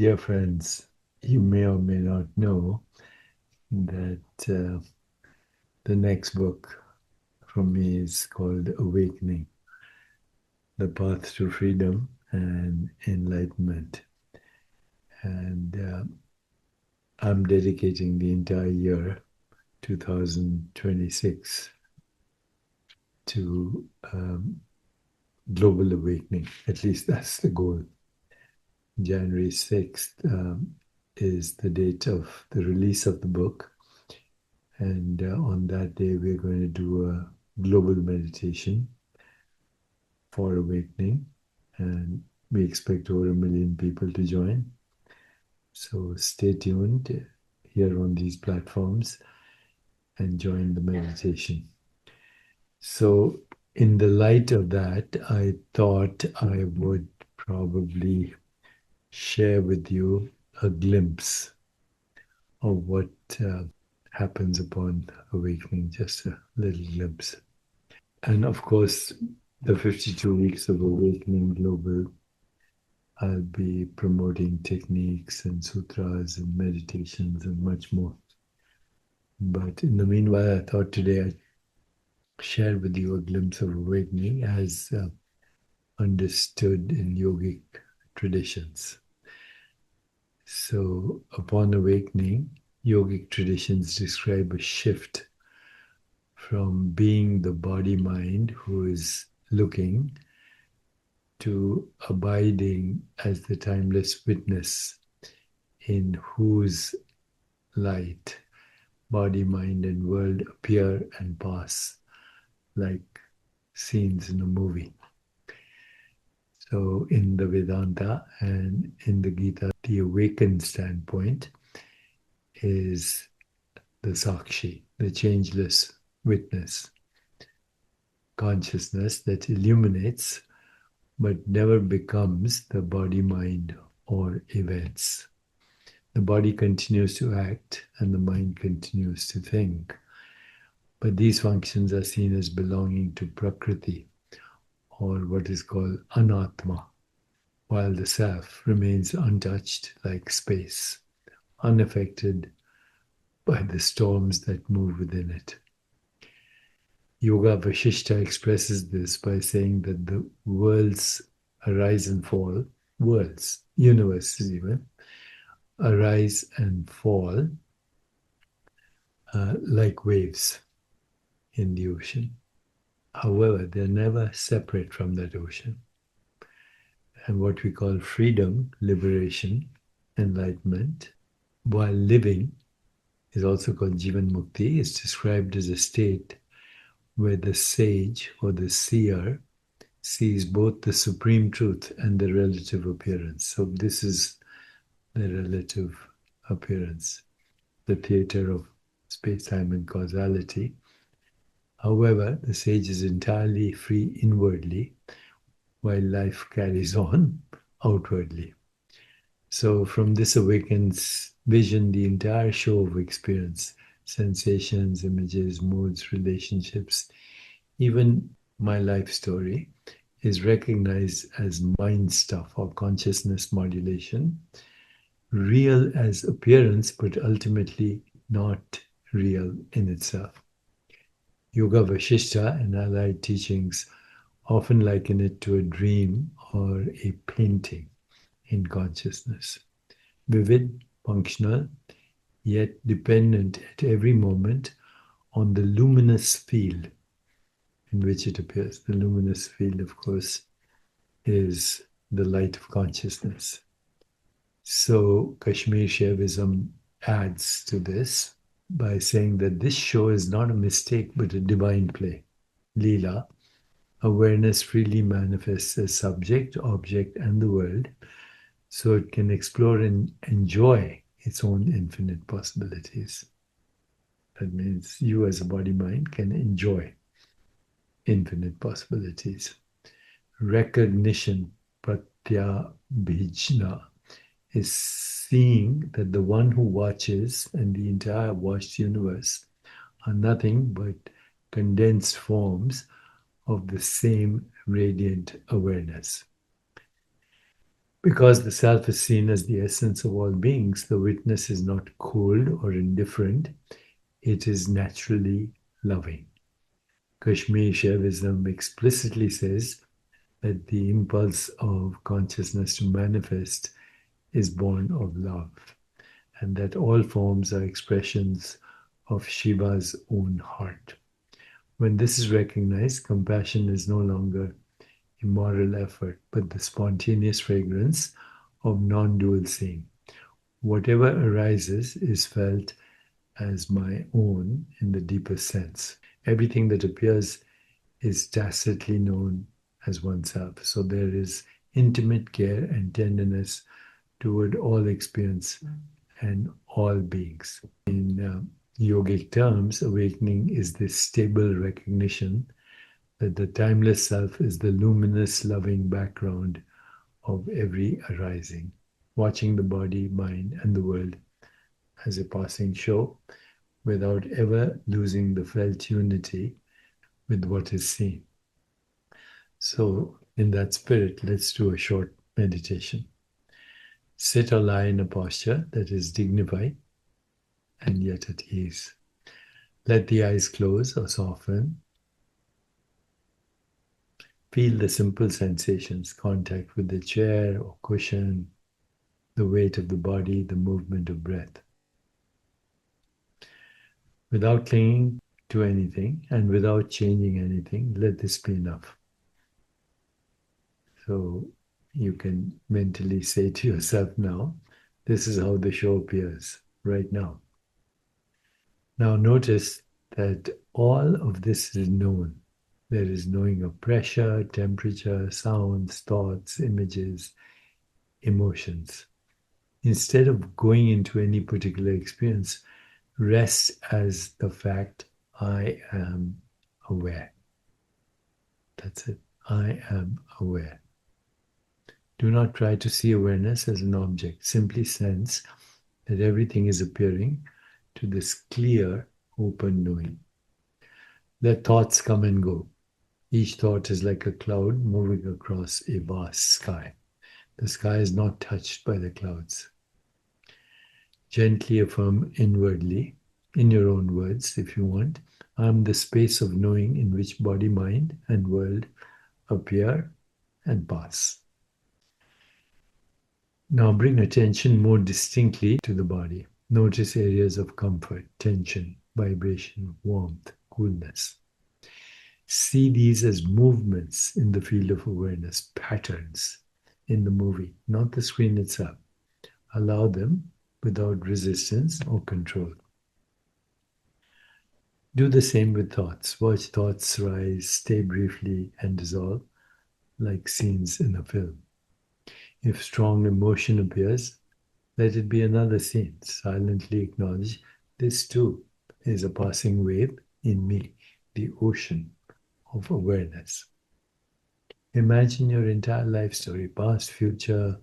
Dear friends, you may or may not know that the next book from me is called Awakening, The Path to Freedom and Enlightenment. And I'm dedicating the entire year, 2026, to global awakening. At least that's the goal. January 6th is the date of the release of the book. And on that day, we're going to do a global meditation for awakening. And we expect over 1 million people to join. So stay tuned here on these platforms and join the meditation. So, in the light of that, I thought I would probably share with you a glimpse of what happens upon awakening, just a little glimpse. And of course, the 52 weeks of awakening global, I'll be promoting techniques and sutras and meditations and much more. But in the meanwhile, I thought today I'd share with you a glimpse of awakening as understood in yogic traditions. So, upon awakening, yogic traditions describe a shift from being the body mind who is looking to abiding as the timeless witness in whose light body, mind, and world appear and pass like scenes in a movie. So, in the Vedanta and in the Gita, the awakened standpoint is the Sakshi, the changeless witness, consciousness that illuminates but never becomes the body, mind, or events. The body continues to act and the mind continues to think. But these functions are seen as belonging to Prakriti, or what is called Anatma, while the self remains untouched like space, unaffected by the storms that move within it. Yoga Vashishta expresses this by saying that the worlds arise and fall, worlds, universes even, arise and fall like waves in the ocean. However, they're never separate from that ocean. And what we call freedom, liberation, enlightenment, while living, is also called Jivan Mukti, is described as a state where the sage or the seer sees both the supreme truth and the relative appearance. So this is the relative appearance, the theater of space-time and causality. However, the sage is entirely free inwardly, while life carries on outwardly. So from this awakens vision, the entire show of experience, sensations, images, moods, relationships, even my life story, is recognized as mind stuff or consciousness modulation, real as appearance, but ultimately not real in itself. Yoga Vashishta and allied teachings often liken it to a dream or a painting in consciousness. Vivid, functional, yet dependent at every moment on the luminous field in which it appears. The luminous field, of course, is the light of consciousness. So Kashmir Shaivism adds to this by saying that this show is not a mistake but a divine play. Leela, awareness freely manifests as subject, object, and the world, so it can explore and enjoy its own infinite possibilities. That means you, as a body mind, can enjoy infinite possibilities. Recognition, pratyabhijna, is seeing that the one who watches and the entire watched universe are nothing but condensed forms of the same radiant awareness. Because the self is seen as the essence of all beings, the witness is not cold or indifferent, it is naturally loving. Kashmir Shaivism explicitly says that the impulse of consciousness to manifest is born of love, and that all forms are expressions of Shiva's own heart. When this is recognized, compassion is no longer a moral effort, but the spontaneous fragrance of non dual seeing. Whatever arises is felt as my own in the deepest sense. Everything that appears is tacitly known as oneself. So there is intimate care and tenderness toward all experience and all beings. In yogic terms, awakening is this stable recognition that the timeless self is the luminous, loving background of every arising, watching the body, mind, and the world as a passing show without ever losing the felt unity with what is seen. So, in that spirit, let's do a short meditation. Sit or lie in a posture that is dignified and yet at ease. Let the eyes close or soften. Feel the simple sensations, contact with the chair or cushion, the weight of the body, the movement of breath. Without clinging to anything and without changing anything, let this be enough. So you can mentally say to yourself now, this is how the show appears right now. Now notice that all of this is known. There is knowing of pressure, temperature, sounds, thoughts, images, emotions. Instead of going into any particular experience, rest as the fact, I am aware. That's it. I am aware. Do not try to see awareness as an object. Simply sense that everything is appearing to this clear, open knowing. Let thoughts come and go. Each thought is like a cloud moving across a vast sky. The sky is not touched by the clouds. Gently affirm inwardly, in your own words, if you want, I am the space of knowing in which body, mind, and world appear and pass. Now bring attention more distinctly to the body. Notice areas of comfort, tension, vibration, warmth, coolness. See these as movements in the field of awareness, patterns in the movie, not the screen itself. Allow them without resistance or control. Do the same with thoughts. Watch thoughts rise, stay briefly, and dissolve like scenes in a film. If strong emotion appears, let it be another scene. Silently acknowledge this too is a passing wave in me, the ocean of awareness. Imagine your entire life story, past, future,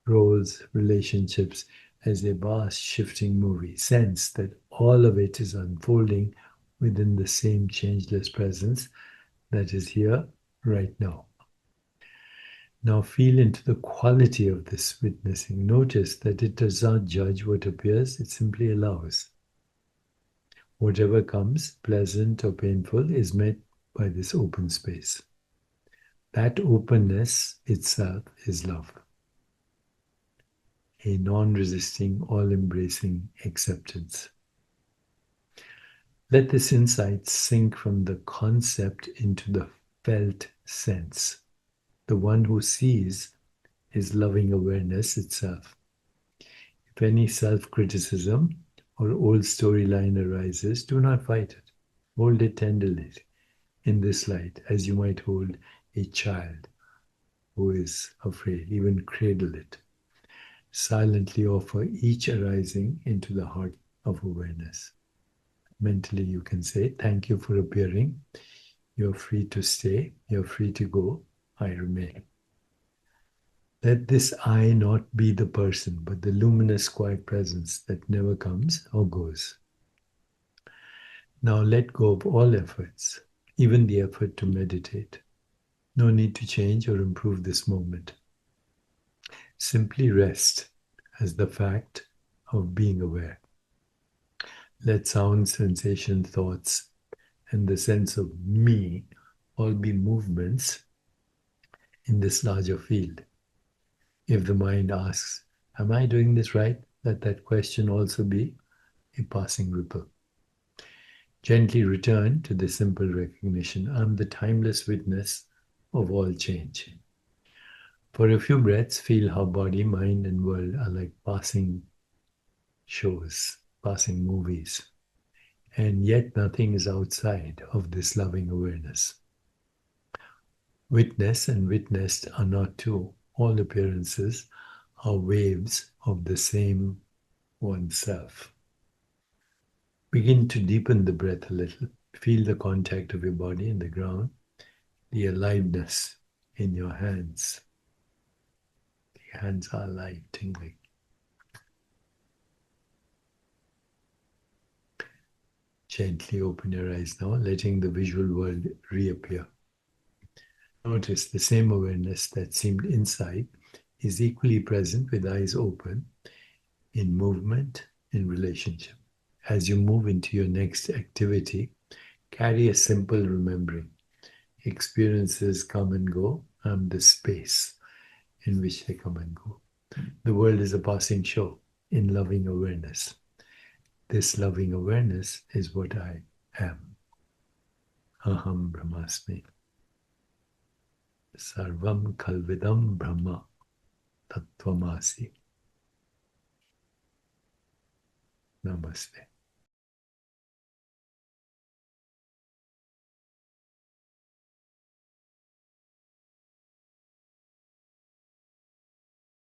roles, relationships, as a vast shifting movie. Sense that all of it is unfolding within the same changeless presence that is here right now. Now feel into the quality of this witnessing. Notice that it does not judge what appears, it simply allows. Whatever comes, pleasant or painful, is met by this open space. That openness itself is love. A non-resisting, all-embracing acceptance. Let this insight sink from the concept into the felt sense. The one who sees is loving awareness itself. If any self-criticism or old storyline arises, do not fight it. Hold it tenderly in this light, as you might hold a child who is afraid. Even cradle it. Silently offer each arising into the heart of awareness. Mentally, you can say, thank you for appearing. You're free to stay. You're free to go. I remain. Let this I not be the person, but the luminous, quiet presence that never comes or goes. Now let go of all efforts, even the effort to meditate. No need to change or improve this moment. Simply rest as the fact of being aware. Let sound, sensation, thoughts, and the sense of me all be movements in this larger field. If the mind asks, am I doing this right? Let that question also be a passing ripple. Gently return to the simple recognition, I'm the timeless witness of all change. For a few breaths, feel how body, mind, and world are like passing shows, passing movies. And yet nothing is outside of this loving awareness. Witness and witnessed are not two. All appearances are waves of the same oneself. Begin to deepen the breath a little. Feel the contact of your body in the ground, the aliveness in your hands. The hands are alive, tingling. Gently open your eyes now, letting the visual world reappear. Notice the same awareness that seemed inside is equally present with eyes open in movement, in relationship. As you move into your next activity, carry a simple remembering. Experiences come and go. I'm the space in which they come and go. The world is a passing show in loving awareness. This loving awareness is what I am. Aham Brahmasmi. Sarvam Kalvidam Brahma Tattvamasi. Namaste.